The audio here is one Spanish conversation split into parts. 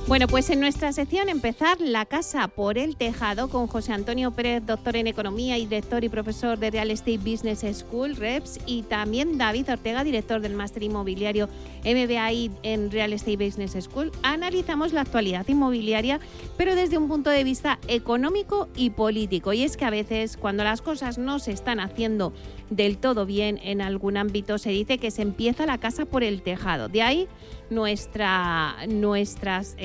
Bueno, pues en nuestra sección empezar la casa por el tejado con José Antonio Pérez, doctor en Economía y director y profesor de Real Estate Business School, REBS, y también David Ortega, director del Máster Inmobiliario MBA en Real Estate Business School. Analizamos la actualidad inmobiliaria, pero desde un punto de vista económico y político. Y es que a veces, cuando las cosas no se están haciendo del todo bien en algún ámbito, se dice que se empieza la casa por el tejado. De ahí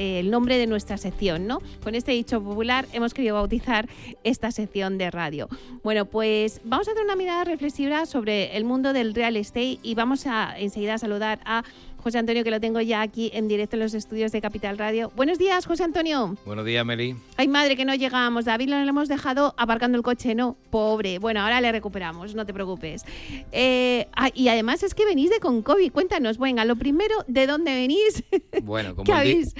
el nombre de nuestra sección, ¿no? Con este dicho popular hemos querido bautizar esta sección de radio. Bueno, pues vamos a hacer una mirada reflexiva sobre el mundo del real estate y vamos a enseguida a saludar a José Antonio, que lo tengo ya aquí en directo en los estudios de Capital Radio. Buenos días, José Antonio. Buenos días, Meli. Ay, madre, que no llegamos. David lo hemos dejado aparcando el coche, ¿no? Pobre. Bueno, ahora le recuperamos, no te preocupes. Y además es que venís de Concovi. Cuéntanos, venga, lo primero, ¿de dónde venís? Bueno, como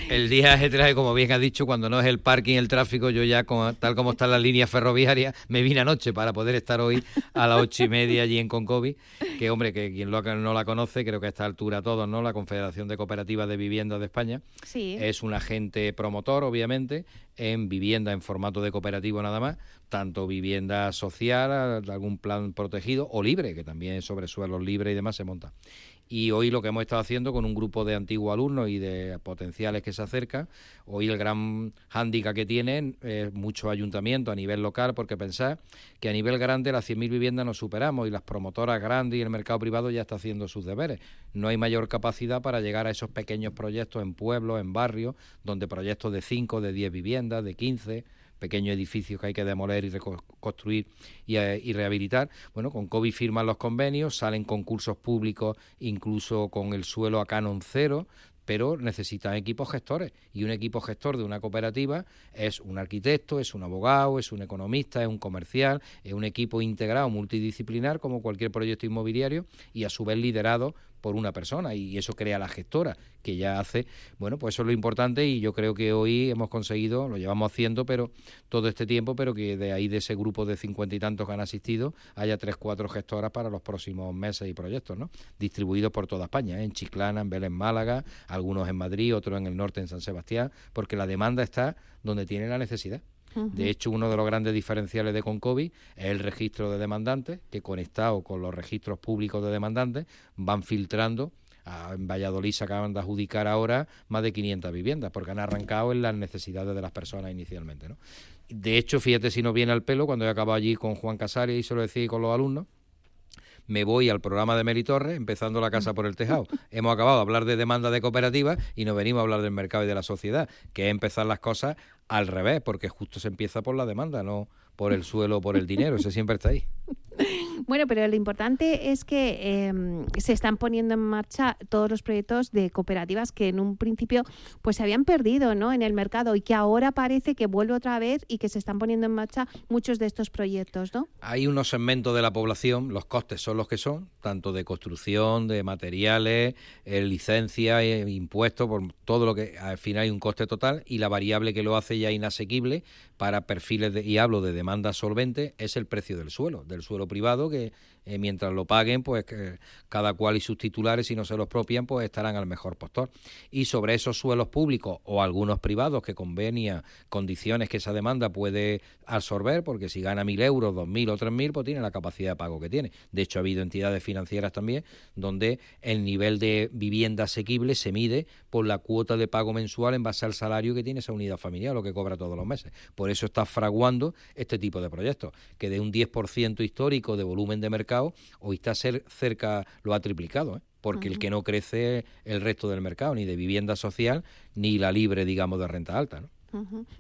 el día ajetreado, como bien has dicho, cuando no es el parking, el tráfico, yo ya, tal como están las líneas ferroviarias, me vine anoche para poder estar hoy a las 8:30 allí en Concovi, que, hombre, que quien no la conoce, creo que a esta altura todos, ¿no? La Confederación de Cooperativas de Vivienda de España. Sí. Es un agente promotor, obviamente, en vivienda en formato de cooperativo nada más, tanto vivienda social, algún plan protegido o libre, que también sobre suelos libres y demás se monta. Y hoy lo que hemos estado haciendo con un grupo de antiguos alumnos y de potenciales que se acercan, hoy el gran hándicap que tienen muchos ayuntamientos a nivel local, porque pensar que a nivel grande las 100.000 viviendas nos superamos y las promotoras grandes y el mercado privado ya está haciendo sus deberes. No hay mayor capacidad para llegar a esos pequeños proyectos en pueblos, en barrios, donde proyectos de 5, de 10 viviendas, de 15... pequeños edificios que hay que demoler y reconstruir y rehabilitar. Bueno, con COVID firman los convenios, salen concursos públicos incluso con el suelo a canon cero, pero necesitan equipos gestores, y un equipo gestor de una cooperativa es un arquitecto, es un abogado, es un economista, es un comercial, es un equipo integrado multidisciplinar como cualquier proyecto inmobiliario y a su vez liderado por una persona, y eso crea la gestora, que ya hace, bueno, pues eso es lo importante, y yo creo que hoy hemos conseguido, lo llevamos haciendo pero todo este tiempo, pero que de ahí, de ese grupo de 50 y tantos que han asistido, haya 3-4 gestoras para los próximos meses y proyectos, ¿no? Distribuidos por toda España, en Chiclana, en Vélez, Málaga, algunos en Madrid, otros en el norte, en San Sebastián, porque la demanda está donde tiene la necesidad. De hecho, uno de los grandes diferenciales de Concovi es el registro de demandantes, que conectado con los registros públicos de demandantes van filtrando. En Valladolid se acaban de adjudicar ahora más de 500 viviendas, porque han arrancado en las necesidades de las personas inicialmente, ¿no? De hecho, fíjate si no viene al pelo, cuando he acabado allí con Juan Casares y se lo decía con los alumnos, me voy al programa de Meli Torres, empezando la casa por el tejado. Hemos acabado de hablar de demanda de cooperativas y nos venimos a hablar del mercado y de la sociedad, que es empezar las cosas al revés, porque justo se empieza por la demanda, no por el suelo o por el dinero, eso siempre está ahí. Bueno, pero lo importante es que se están poniendo en marcha todos los proyectos de cooperativas que en un principio pues se habían perdido, ¿no?, en el mercado, y que ahora parece que vuelve otra vez y que se están poniendo en marcha muchos de estos proyectos, ¿no? Hay unos segmentos de la población, los costes son los que son, tanto de construcción, de materiales, licencias, impuestos, por todo lo que al final hay un coste total, y la variable que lo hace ya inasequible para perfiles y hablo de demanda solvente, es el precio del suelo privado, que mientras lo paguen, pues cada cual y sus titulares, si no se los expropian, pues estarán al mejor postor. Y sobre esos suelos públicos o algunos privados que convenia condiciones que esa demanda puede absorber, porque si gana 1.000 euros, 2.000 o 3.000, pues tiene la capacidad de pago que tiene. De hecho, ha habido entidades financieras también donde el nivel de vivienda asequible se mide por la cuota de pago mensual en base al salario que tiene esa unidad familiar, lo que cobra todos los meses. Por eso está fraguando este tipo de proyectos, que de un 10% histórico de volumen de mercado, hoy está cerca, lo ha triplicado, ¿eh? Porque el que no crece el resto del mercado, ni de vivienda social, ni la libre, digamos, de renta alta, ¿no?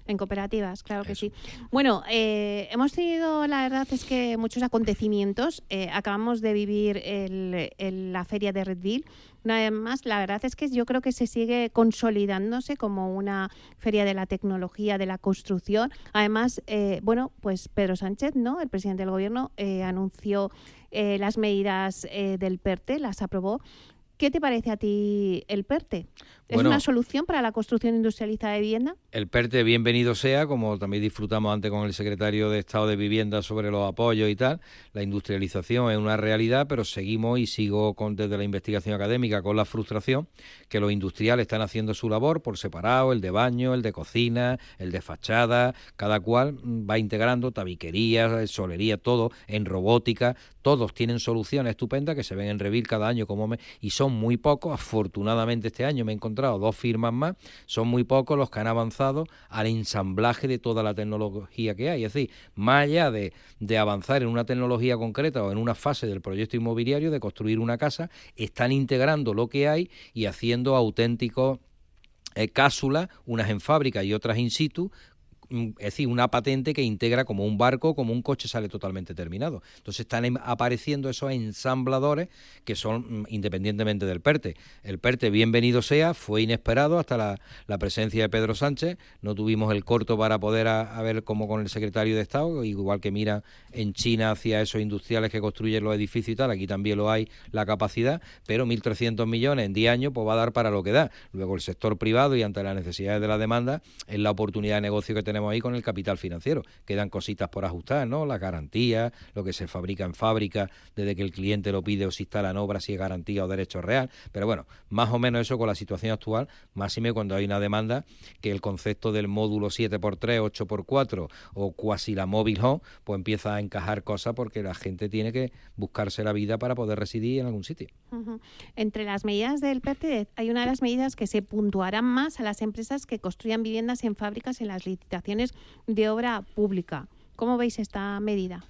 En cooperativas, claro que sí. Bueno, hemos tenido, la verdad es que muchos acontecimientos. Acabamos de vivir la feria de Redville. Además, la verdad es que yo creo que se sigue consolidándose como una feria de la tecnología, de la construcción. Además, bueno, pues Pedro Sánchez, ¿no?, el presidente del gobierno, anunció las medidas del PERTE, las aprobó. ¿Qué te parece a ti el PERTE? ¿Es Bueno, una solución para la construcción industrializada de vivienda? el PERTE, bienvenido sea, como también disfrutamos antes con el secretario de Estado de Vivienda sobre los apoyos y tal. La industrialización es una realidad, pero seguimos y sigo desde la investigación académica con la frustración que los industriales están haciendo su labor por separado, el de baño, el de cocina, el de fachada, cada cual va integrando tabiquería, solería, todo en robótica. Todos tienen soluciones estupendas que se ven en Revil cada año y son muy pocos. Afortunadamente este año me he encontrado 2 firmas más, son muy pocos los que han avanzado al ensamblaje de toda la tecnología que hay. Es decir, más allá de avanzar en una tecnología concreta o en una fase del proyecto inmobiliario de construir una casa, están integrando lo que hay y haciendo auténticos cápsulas, unas en fábrica y otras in situ. Es decir, una patente que integra como un barco, como un coche, sale totalmente terminado. Entonces están apareciendo esos ensambladores que son independientemente del PERTE. El PERTE, bienvenido sea, fue inesperado hasta la presencia de Pedro Sánchez. No tuvimos el corto para poder a ver cómo con el secretario de Estado, igual que mira en China hacia esos industriales que construyen los edificios y tal, aquí también lo hay la capacidad, pero 1.300 millones en 10 años pues va a dar para lo que da. Luego el sector privado y ante las necesidades de la demanda es la oportunidad de negocio que tenemos ahí con el capital financiero. Quedan cositas por ajustar, ¿no? Las garantías, lo que se fabrica en fábrica, desde que el cliente lo pide o se instala en obra, si es garantía o derecho real. Pero bueno, más o menos eso con la situación actual, máxime cuando hay una demanda que el concepto del módulo 7x3, 8x4 o cuasi la móvil home, pues empieza a encajar cosas porque la gente tiene que buscarse la vida para poder residir en algún sitio. Uh-huh. Entre las medidas del PERTE hay una de las medidas que se puntuarán más a las empresas que construyan viviendas en fábricas en las licitaciones de obra pública. ¿Cómo veis esta medida?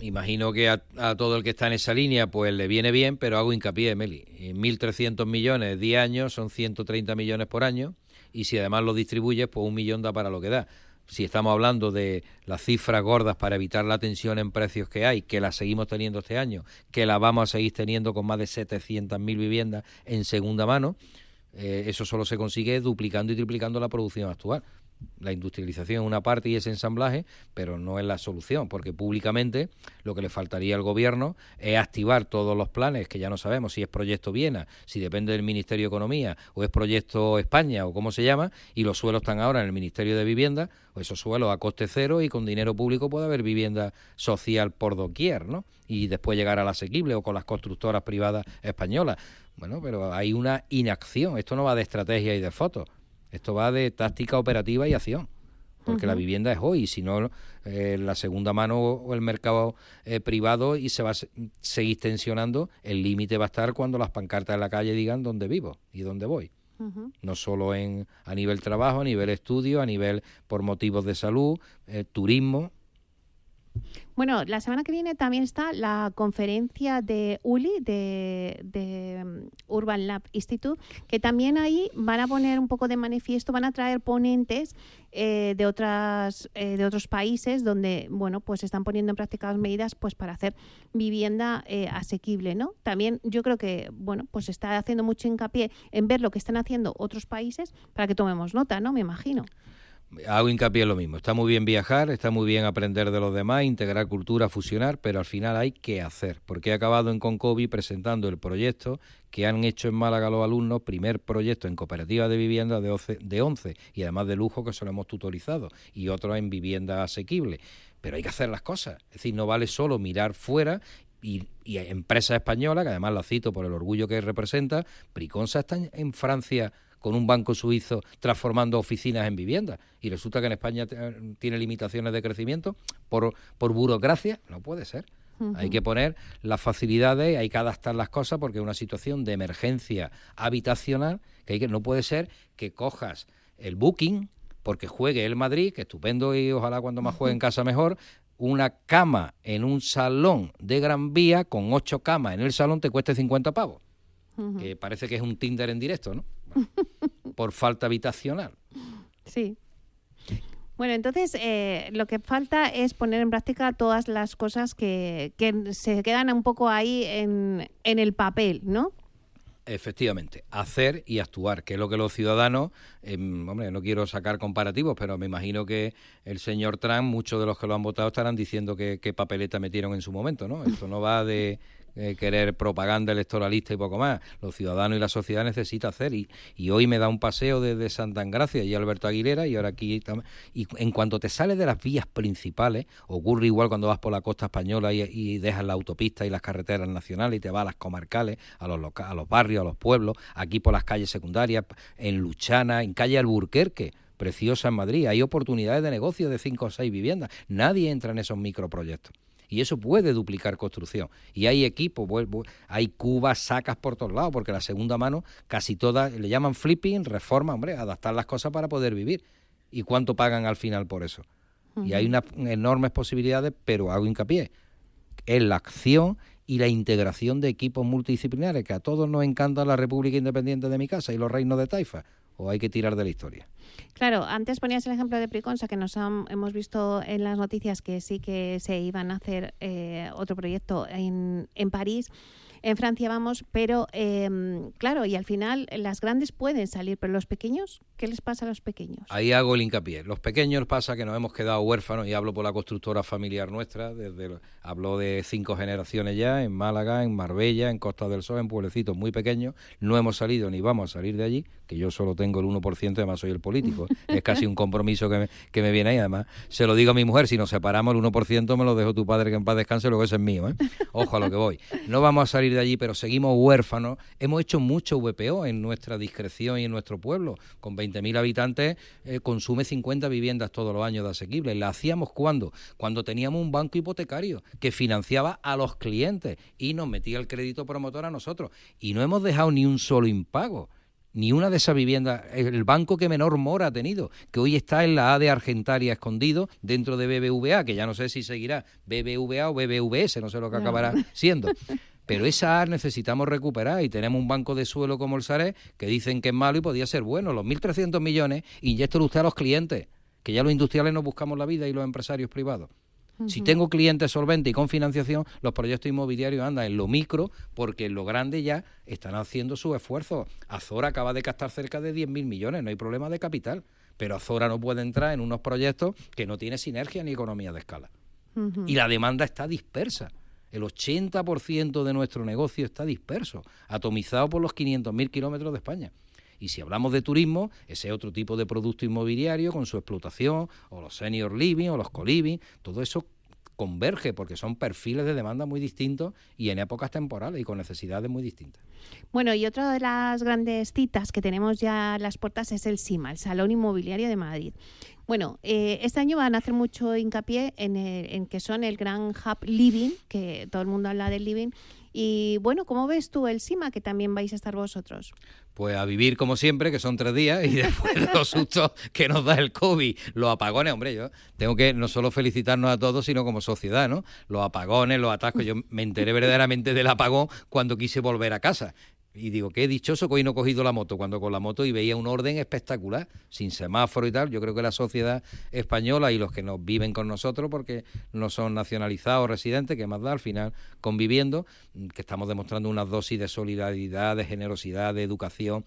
Imagino que a todo el que está en esa línea pues le viene bien, pero hago hincapié, Meli. 1.300 millones, 10 años, son 130 millones por año, y si además lo distribuyes, pues 1 millón da para lo que da. Si estamos hablando de las cifras gordas para evitar la tensión en precios que hay, que la seguimos teniendo este año, que la vamos a seguir teniendo con más de 700.000 viviendas en segunda mano, eso solo se consigue duplicando y triplicando la producción actual. La industrialización es una parte y ese ensamblaje, pero no es la solución, porque públicamente lo que le faltaría al gobierno es activar todos los planes, que ya no sabemos si es Proyecto Viena, si depende del Ministerio de Economía, o es Proyecto España, o cómo se llama, y los suelos están ahora en el Ministerio de Vivienda, o esos suelos a coste cero, y con dinero público puede haber vivienda social por doquier, ¿no? Y después llegar al asequible, o con las constructoras privadas españolas. Bueno, pero hay una inacción, esto no va de estrategia y de fotos. Esto va de táctica operativa y acción, porque la vivienda es hoy, si no la segunda mano o el mercado privado, y se va a seguir tensionando, el límite va a estar cuando las pancartas en la calle digan dónde vivo y dónde voy. No solo a nivel trabajo, a nivel estudio, a nivel por motivos de salud, turismo. Bueno, la semana que viene también está la conferencia de ULI, de Urban Lab Institute, que también ahí van a poner un poco de manifiesto, van a traer ponentes de otros países donde, bueno, pues están poniendo en práctica las medidas pues para hacer vivienda asequible, ¿no? También yo creo que, bueno, pues está haciendo mucho hincapié en ver lo que están haciendo otros países para que tomemos nota, ¿no? Me imagino. Hago hincapié en lo mismo. Está muy bien viajar, está muy bien aprender de los demás, integrar cultura, fusionar, pero al final hay que hacer. Porque he acabado en Concovi presentando el proyecto que han hecho en Málaga los alumnos, primer proyecto en cooperativa de vivienda de 11 y además de lujo, que se lo hemos tutorizado, y otro en vivienda asequible. Pero hay que hacer las cosas. Es decir, no vale solo mirar fuera. Y empresas españolas, que además la cito por el orgullo que representa, Priconsa está en Francia con un banco suizo transformando oficinas en viviendas, y resulta que en España tiene limitaciones de crecimiento por burocracia. No puede ser. Hay que poner las facilidades, hay que adaptar las cosas, porque es una situación de emergencia habitacional que no puede ser que cojas el Booking, porque juegue el Madrid, que estupendo, y ojalá cuando más juegue en casa mejor, una cama en un salón de Gran Vía con 8 camas en el salón te cueste 50 pavos. Que parece que es un Tinder en directo, ¿no? Bueno, por falta habitacional. Sí. Bueno, entonces lo que falta es poner en práctica todas las cosas que se quedan un poco ahí en el papel, ¿no? Efectivamente, hacer y actuar, que es lo que los ciudadanos, hombre, no quiero sacar comparativos, pero me imagino que el señor Trump, muchos de los que lo han votado estarán diciendo que papeleta metieron en su momento, ¿no? Esto no va de querer propaganda electoralista y poco más. Los ciudadanos y la sociedad necesitan hacer. Y hoy me da un paseo desde Santa Engracia y Alberto Aguilera, y ahora aquí también. Y en cuanto te sales de las vías principales, ocurre igual cuando vas por la costa española y dejas la autopista y las carreteras nacionales y te vas a las comarcales, a los barrios, a los pueblos, aquí por las calles secundarias, en Luchana, en calle Alburquerque, preciosa en Madrid. Hay oportunidades de negocio de 5 o 6 viviendas. Nadie entra en esos microproyectos. Y eso puede duplicar construcción. Y hay equipos, hay cubas, sacas por todos lados, porque la segunda mano casi todas le llaman flipping, reforma, hombre, adaptar las cosas para poder vivir. ¿Y cuánto pagan al final por eso? Y hay unas enormes posibilidades, pero hago hincapié en la acción y la integración de equipos multidisciplinares, que a todos nos encanta la República Independiente de mi casa y los reinos de Taifa, o hay que tirar de la historia. Claro, antes ponías el ejemplo de Priconsa, que hemos visto en las noticias que sí que se iban a hacer otro proyecto en París. En Francia vamos, pero claro, y al final las grandes pueden salir, pero los pequeños, ¿qué les pasa a los pequeños? Ahí hago el hincapié. Los pequeños pasa que nos hemos quedado huérfanos, y hablo por la constructora familiar nuestra, hablo de 5 generaciones ya, en Málaga, en Marbella, en Costa del Sol, en pueblecitos muy pequeños. No hemos salido ni vamos a salir de allí, que yo solo tengo el 1%, además soy el político. Es casi un compromiso que me viene ahí. Además, se lo digo a mi mujer, si nos separamos el 1% me lo dejo tu padre, que en paz descanse, luego ese es mío, ¿eh? Ojo a lo que voy. No vamos a salir de allí, pero seguimos huérfanos. Hemos hecho mucho VPO en nuestra discreción y en nuestro pueblo. Con 20.000 habitantes consume 50 viviendas todos los años de asequibles. ¿La hacíamos cuándo? Cuando teníamos un banco hipotecario que financiaba a los clientes y nos metía el crédito promotor a nosotros. Y no hemos dejado ni un solo impago. Ni una de esas viviendas, el banco que menor mora ha tenido, que hoy está en la A de Argentaria escondido dentro de BBVA, que ya no sé si seguirá BBVA o BBVS, no sé lo que acabará siendo. Pero esa A necesitamos recuperar, y tenemos un banco de suelo como el Sareb que dicen que es malo y podía ser bueno. Los 1.300 millones, inyéctelo usted a los clientes, que ya los industriales nos buscamos la vida y los empresarios privados. Si tengo clientes solventes y con financiación, los proyectos inmobiliarios andan en lo micro, porque en lo grande ya están haciendo sus esfuerzos. Azora acaba de captar cerca de 10.000 millones, no hay problema de capital, pero Azora no puede entrar en unos proyectos que no tiene sinergia ni economía de escala. Y la demanda está dispersa. El 80% de nuestro negocio está disperso, atomizado por los 500.000 kilómetros de España. Y si hablamos de turismo, ese otro tipo de producto inmobiliario con su explotación, o los senior living, o los co-living, todo eso converge, porque son perfiles de demanda muy distintos y en épocas temporales y con necesidades muy distintas. Bueno, y otra de las grandes citas que tenemos ya a las puertas es el SIMA, el Salón Inmobiliario de Madrid. Bueno, este año van a hacer mucho hincapié en que son el gran hub living, que todo el mundo habla del living. Y bueno, ¿cómo ves tú el SIMA, que también vais a estar vosotros? Pues a vivir como siempre, que son 3 días, y después de los sustos que nos da el COVID, los apagones, hombre, yo tengo que no solo felicitarnos a todos, sino como sociedad, ¿no? Los apagones, los atascos, yo me enteré verdaderamente del apagón cuando quise volver a casa. Y digo, qué dichoso que hoy no he cogido la moto, cuando con la moto y veía un orden espectacular, sin semáforo y tal. Yo creo que la sociedad española y los que nos viven con nosotros, porque no son nacionalizados, residentes, que más da al final conviviendo, que estamos demostrando unas dosis de solidaridad, de generosidad, de educación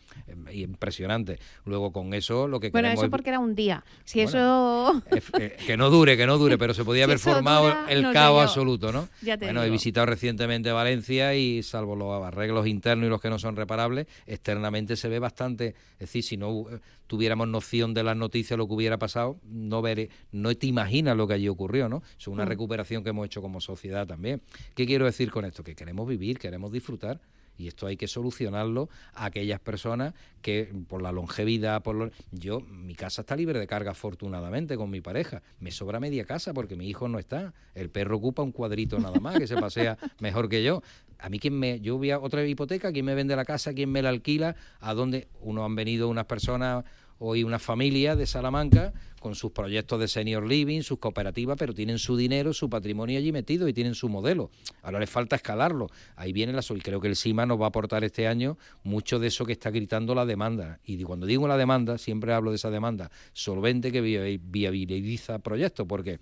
impresionante. Luego con eso lo que queremos... Bueno, eso porque era un día. Si bueno, eso... que no dure, pero se podía haber formado el caos absoluto, ¿no? Bueno, he visitado recientemente Valencia y salvo los arreglos internos y los que no son reparables, externamente se ve bastante. Es decir, si no tuviéramos noción de las noticias, lo que hubiera pasado, no te imaginas lo que allí ocurrió, ¿no? Es una recuperación que hemos hecho como sociedad también. ¿Qué quiero decir con esto? Que queremos vivir, queremos disfrutar. Y esto hay que solucionarlo a aquellas personas que por la longevidad, mi casa está libre de carga afortunadamente con mi pareja. Me sobra media casa porque mi hijo no está. El perro ocupa un cuadrito nada más, que se pasea mejor que yo. A mí, yo voy a otra hipoteca, ¿quién me vende la casa? ¿Quién me la alquila? ¿A dónde? Han venido unas personas, hoy una familia de Salamanca, con sus proyectos de senior living, sus cooperativas, pero tienen su dinero, su patrimonio allí metido y tienen su modelo. Ahora les falta escalarlo. Ahí viene y creo que el SIMA nos va a aportar este año mucho de eso que está gritando la demanda. Y cuando digo la demanda, siempre hablo de esa demanda solvente que viabiliza proyectos, porque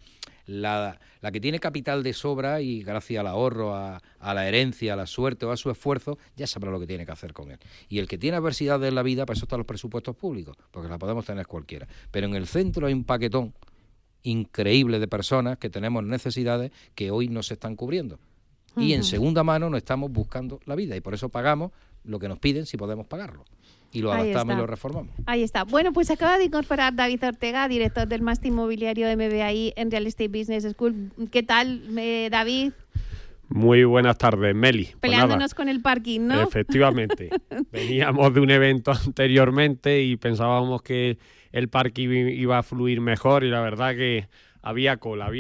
la que tiene capital de sobra y gracias al ahorro, a la herencia, a la suerte o a su esfuerzo, ya sabrá lo que tiene que hacer con él. Y el que tiene adversidades en la vida, para eso están los presupuestos públicos, porque la podemos tener cualquiera. Pero en el centro hay un paquetón increíble de personas que tenemos necesidades que hoy no se están cubriendo. Y en segunda mano no estamos buscando la vida y por eso pagamos lo que nos piden si podemos pagarlo. Y lo adaptamos y lo reformamos. Ahí está. Bueno, pues acaba de incorporar David Ortega, director del máster inmobiliario MBA en Real Estate Business School. ¿Qué tal, David? Muy buenas tardes, Meli. Peleándonos con el parking, ¿no? Efectivamente. Veníamos de un evento anteriormente y pensábamos que el parking iba a fluir mejor y la verdad que había cola.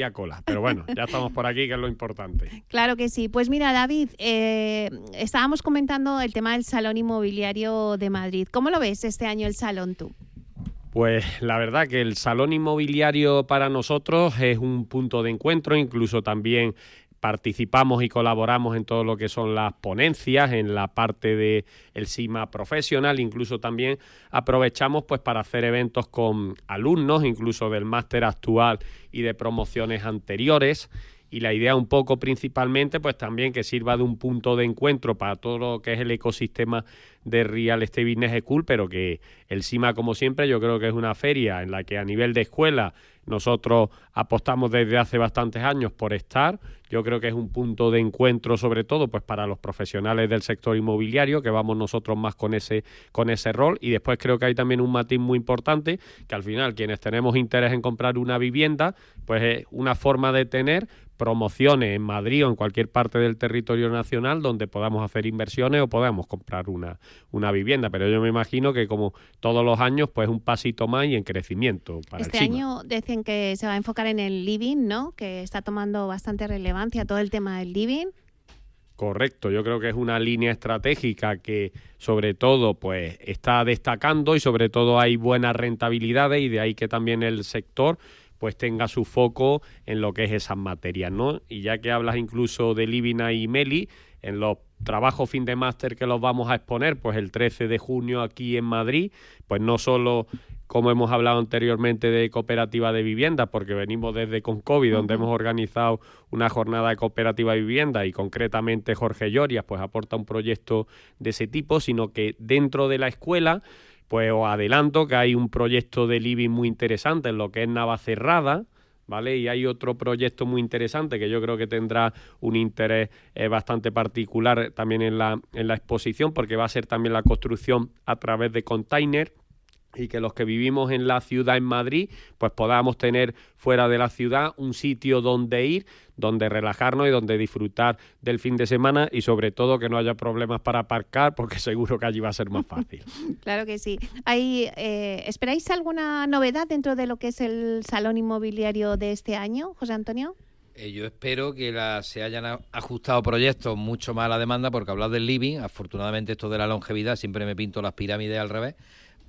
Pero bueno, ya estamos por aquí, que es lo importante. Claro que sí. Pues mira, David, estábamos comentando el tema del Salón Inmobiliario de Madrid. ¿Cómo lo ves este año el Salón tú? Pues la verdad que el Salón Inmobiliario para nosotros es un punto de encuentro, incluso también participamos y colaboramos en todo lo que son las ponencias, en la parte del SIMA profesional, incluso también aprovechamos pues para hacer eventos con alumnos, incluso del máster actual y de promociones anteriores. Y la idea un poco principalmente pues también que sirva de un punto de encuentro para todo lo que es el ecosistema de Real Estate Business School, pero que el SIMA, como siempre, yo creo que es una feria en la que a nivel de escuela nosotros apostamos desde hace bastantes años por estar. Yo creo que es un punto de encuentro sobre todo pues para los profesionales del sector inmobiliario, que vamos nosotros más con ese rol. Y después creo que hay también un matiz muy importante, que al final quienes tenemos interés en comprar una vivienda, pues es una forma de tener promociones en Madrid o en cualquier parte del territorio nacional donde podamos hacer inversiones o podamos comprar una vivienda. Pero yo me imagino que como todos los años, pues un pasito más y en crecimiento para este el SIMA. Año dicen que se va a enfocar en el living, ¿no? Que está tomando bastante relevancia todo el tema del living. Correcto, yo creo que es una línea estratégica que sobre todo pues está destacando y sobre todo hay buenas rentabilidades y de ahí que también el sector pues tenga su foco en lo que es esas materias, ¿no? Y ya que hablas incluso de Livina y Meli, en los trabajos fin de máster que los vamos a exponer, pues el 13 de junio aquí en Madrid, pues no solo como hemos hablado anteriormente de cooperativa de vivienda, porque venimos desde Concovi, donde hemos organizado una jornada de cooperativa de vivienda y concretamente Jorge Llorias pues aporta un proyecto de ese tipo, sino que dentro de la escuela pues os adelanto que hay un proyecto de living muy interesante en lo que es Navacerrada, ¿vale? Y hay otro proyecto muy interesante que yo creo que tendrá un interés bastante particular también en la exposición, porque va a ser también la construcción a través de container, y que los que vivimos en la ciudad en Madrid pues podamos tener fuera de la ciudad un sitio donde ir, donde relajarnos y donde disfrutar del fin de semana y sobre todo que no haya problemas para aparcar porque seguro que allí va a ser más fácil. Claro que sí. ¿Esperáis alguna novedad dentro de lo que es el Salón Inmobiliario de este año, José Antonio? Yo espero que se hayan ajustado proyectos mucho más a la demanda, porque hablar del living, afortunadamente esto de la longevidad, siempre me pinto las pirámides al revés,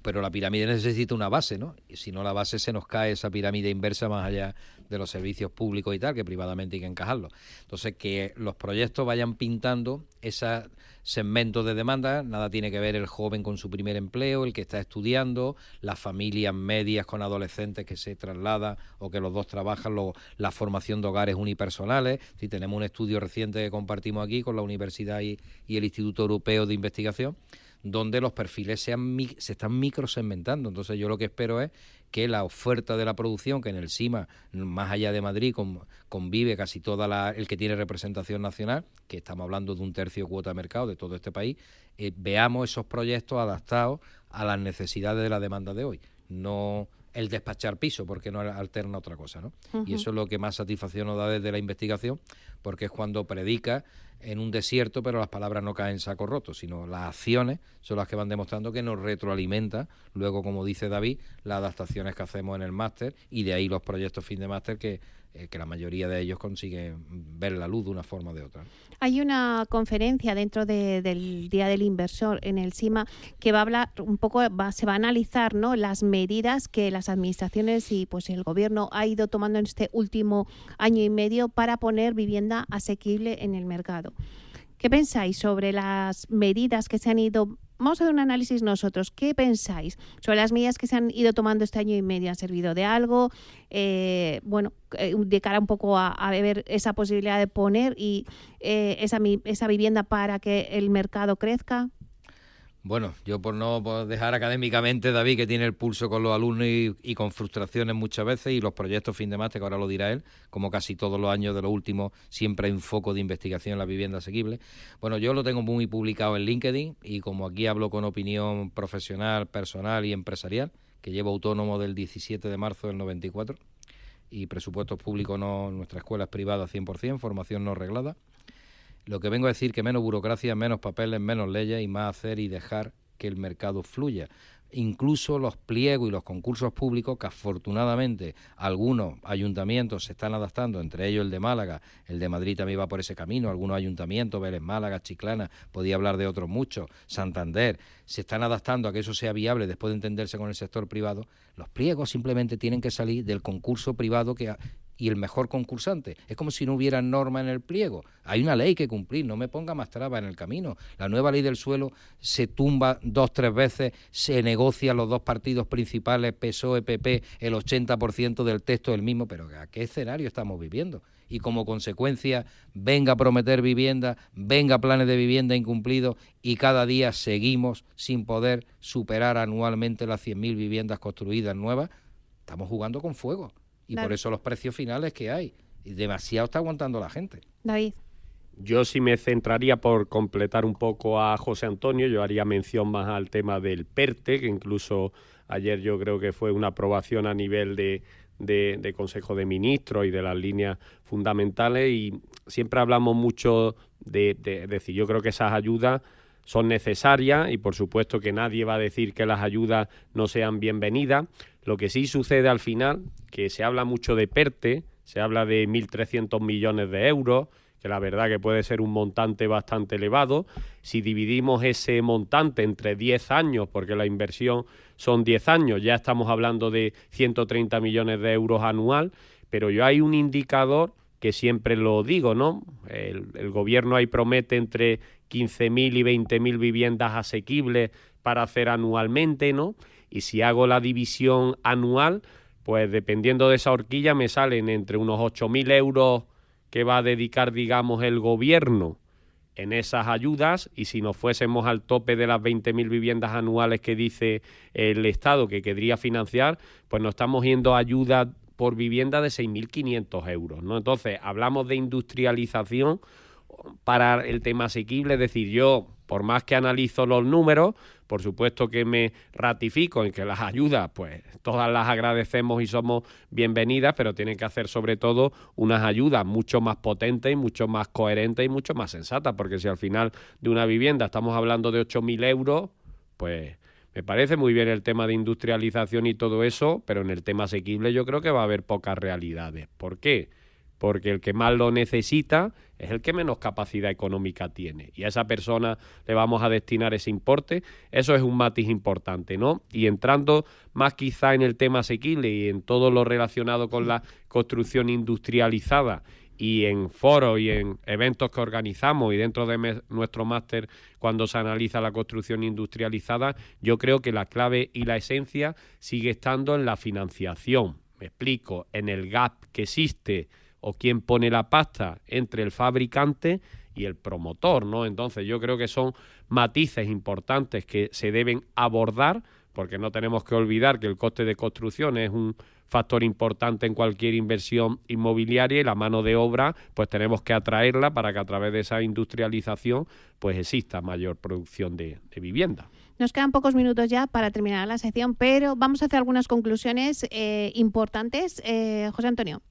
pero la pirámide necesita una base, ¿no? Y si no, la base se nos cae esa pirámide inversa más allá de los servicios públicos y tal, que privadamente hay que encajarlo. Entonces, que los proyectos vayan pintando esos segmentos de demanda. Nada tiene que ver el joven con su primer empleo, el que está estudiando, las familias medias con adolescentes que se trasladan o que los dos trabajan, la formación de hogares unipersonales. Si tenemos un estudio reciente que compartimos aquí con la Universidad y el Instituto Europeo de Investigación, donde los perfiles se están microsegmentando. Entonces yo lo que espero es que la oferta de la producción, que en el SIMA, más allá de Madrid, convive casi toda el que tiene representación nacional, que estamos hablando de un tercio de cuota de mercado de todo este país, veamos esos proyectos adaptados a las necesidades de la demanda de hoy. No el despachar piso, porque no alterna otra cosa, ¿no? Uh-huh. Y eso es lo que más satisfacción nos da desde la investigación, porque es cuando predica en un desierto, pero las palabras no caen en saco roto, sino las acciones son las que van demostrando que nos retroalimenta, luego, como dice David, las adaptaciones que hacemos en el máster, y de ahí los proyectos fin de máster que la mayoría de ellos consiguen ver la luz de una forma o de otra. Hay una conferencia dentro del Día del Inversor en el SIMA que va a hablar un poco, se va a analizar, ¿no?, las medidas que las administraciones y pues el gobierno ha ido tomando en este último año y medio para poner vivienda asequible en el mercado. ¿Qué pensáis sobre las medidas que se han ido? Vamos a hacer un análisis nosotros. ¿Qué pensáis sobre las medidas que se han ido tomando este año y medio? ¿Han servido de algo? De cara un poco a ver esa posibilidad de poner esa vivienda para que el mercado crezca. Bueno, yo por dejar académicamente, David, que tiene el pulso con los alumnos y con frustraciones muchas veces, y los proyectos fin de máster, que ahora lo dirá él, como casi todos los años de los últimos, siempre hay un foco de investigación en la vivienda asequible. Bueno, yo lo tengo muy publicado en LinkedIn, y como aquí hablo con opinión profesional, personal y empresarial, que llevo autónomo del 17 de marzo del 94, y presupuestos públicos no, nuestra escuela es privada 100%, formación no reglada. Lo que vengo a decir que menos burocracia, menos papeles, menos leyes y más hacer y dejar que el mercado fluya. Incluso los pliegos y los concursos públicos, que afortunadamente algunos ayuntamientos se están adaptando, entre ellos el de Málaga, el de Madrid también va por ese camino, algunos ayuntamientos, Vélez, Málaga, Chiclana, podía hablar de otros muchos, Santander, se están adaptando a que eso sea viable después de entenderse con el sector privado. Los pliegos simplemente tienen que salir del concurso privado y el mejor concursante. Es como si no hubiera norma en el pliego. Hay una ley que cumplir, no me ponga más trabas en el camino. La nueva ley del suelo se tumba 2-3 veces, se negocian los dos partidos principales, PSOE, PP, el 80% del texto del mismo, pero ¿a qué escenario estamos viviendo? Y como consecuencia, venga a prometer vivienda, venga planes de vivienda incumplidos, y cada día seguimos sin poder superar anualmente las 100.000 viviendas construidas nuevas. Estamos jugando con fuego. Y claro, por eso los precios finales que hay. Y demasiado está aguantando la gente. David. Yo sí me centraría, por completar un poco a José Antonio, yo haría mención más al tema del PERTE, que incluso ayer yo creo que fue una aprobación a nivel de Consejo de Ministros y de las líneas fundamentales, y siempre hablamos mucho de decir, yo creo que esas ayudas son necesarias y por supuesto que nadie va a decir que las ayudas no sean bienvenidas. Lo que sí sucede al final, que se habla mucho de PERTE, se habla de 1.300 millones de euros, que la verdad que puede ser un montante bastante elevado. Si dividimos ese montante entre 10 años, porque la inversión son 10 años, ya estamos hablando de 130 millones de euros anual, pero yo hay un indicador que siempre lo digo, ¿no? El gobierno ahí promete entre 15.000 y 20.000 viviendas asequibles para hacer anualmente, ¿no? Y si hago la división anual, pues dependiendo de esa horquilla me salen entre unos 8.000 euros que va a dedicar, digamos, el gobierno en esas ayudas, y si nos fuésemos al tope de las 20.000 viviendas anuales que dice el Estado que querría financiar, pues nos estamos yendo a ayudas por vivienda de 6.500 euros, ¿no? Entonces, hablamos de industrialización para el tema asequible, es decir, yo, por más que analizo los números, por supuesto que me ratifico en que las ayudas, pues todas las agradecemos y somos bienvenidas, pero tienen que hacer sobre todo unas ayudas mucho más potentes y mucho más coherentes y mucho más sensatas, porque si al final de una vivienda estamos hablando de 8.000 euros, pues me parece muy bien el tema de industrialización y todo eso, pero en el tema asequible yo creo que va a haber pocas realidades. ¿Por qué? Porque el que más lo necesita es el que menos capacidad económica tiene, y a esa persona le vamos a destinar ese importe. Eso es un matiz importante, ¿no? Y entrando más quizá en el tema asequible y en todo lo relacionado con la construcción industrializada, y en foros y en eventos que organizamos y dentro de nuestro máster cuando se analiza la construcción industrializada, yo creo que la clave y la esencia sigue estando en la financiación. Me explico, en el gap que existe o quién pone la pasta entre el fabricante y el promotor, ¿no? Entonces yo creo que son matices importantes que se deben abordar, porque no tenemos que olvidar que el coste de construcción es un factor importante en cualquier inversión inmobiliaria, y la mano de obra pues tenemos que atraerla para que a través de esa industrialización pues exista mayor producción de vivienda. Nos quedan pocos minutos ya para terminar la sección, pero vamos a hacer algunas conclusiones importantes. José Antonio.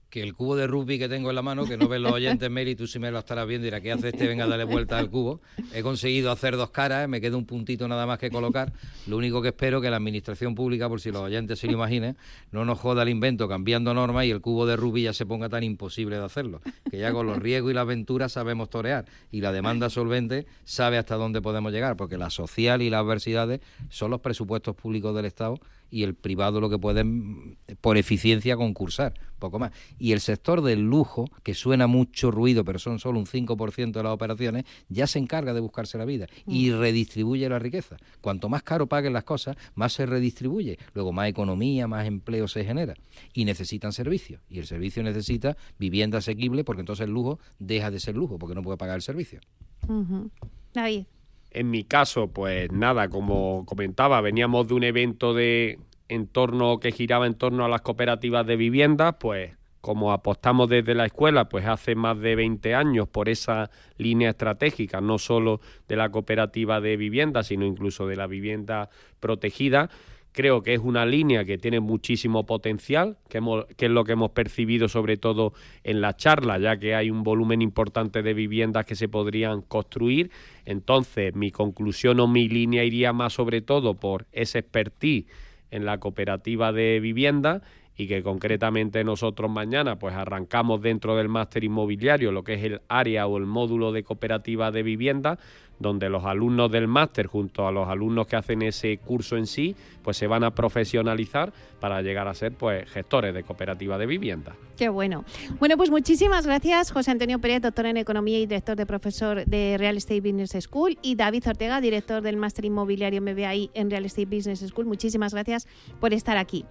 Que el cubo de rugby que tengo en la mano, que no ven los oyentes, Mary, tú sí me lo estarás viendo y dirás, ¿qué hace este? Venga, dale vuelta al cubo. He conseguido hacer 2 caras, me queda un puntito nada más que colocar. Lo único que espero que la administración pública, por si los oyentes se lo imaginen, no nos joda el invento cambiando normas y el cubo de rugby ya se ponga tan imposible de hacerlo. Que ya con los riesgos y la aventura sabemos torear, y la demanda solvente sabe hasta dónde podemos llegar, porque la social y las adversidades son los presupuestos públicos del Estado, y el privado lo que pueden por eficiencia concursar, poco más. Y el sector del lujo, que suena mucho ruido, pero son solo un 5% de las operaciones, ya se encarga de buscarse la vida y redistribuye la riqueza. Cuanto más caro paguen las cosas, más se redistribuye. Luego más economía, más empleo se genera. Y necesitan servicios. Y el servicio necesita vivienda asequible, porque entonces el lujo deja de ser lujo, porque no puede pagar el servicio. David. En mi caso, pues nada, como comentaba, veníamos de un evento que giraba en torno a las cooperativas de viviendas, pues como apostamos desde la escuela, pues hace más de 20 años por esa línea estratégica, no solo de la cooperativa de vivienda, sino incluso de la vivienda protegida. Creo que es una línea que tiene muchísimo potencial, que es lo que hemos percibido sobre todo en la charla, ya que hay un volumen importante de viviendas que se podrían construir. Entonces, mi conclusión o mi línea iría más sobre todo por ese expertise en la cooperativa de vivienda, y que concretamente nosotros mañana pues arrancamos dentro del máster inmobiliario lo que es el área o el módulo de cooperativa de vivienda, donde los alumnos del máster junto a los alumnos que hacen ese curso en sí, pues se van a profesionalizar para llegar a ser pues gestores de cooperativa de vivienda. Qué bueno. Bueno, pues muchísimas gracias, José Antonio Pérez, doctor en Economía y director de profesor de Real Estate Business School, y David Ortega, director del máster inmobiliario MBA en Real Estate Business School. Muchísimas gracias por estar aquí.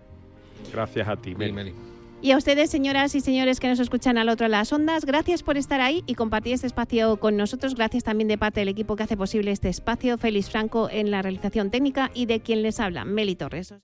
Gracias a ti, Meli. Y a ustedes, señoras y señores que nos escuchan al otro de las ondas, gracias por estar ahí y compartir este espacio con nosotros. Gracias también de parte del equipo que hace posible este espacio, Félix Franco en la realización técnica y de quien les habla, Meli Torres.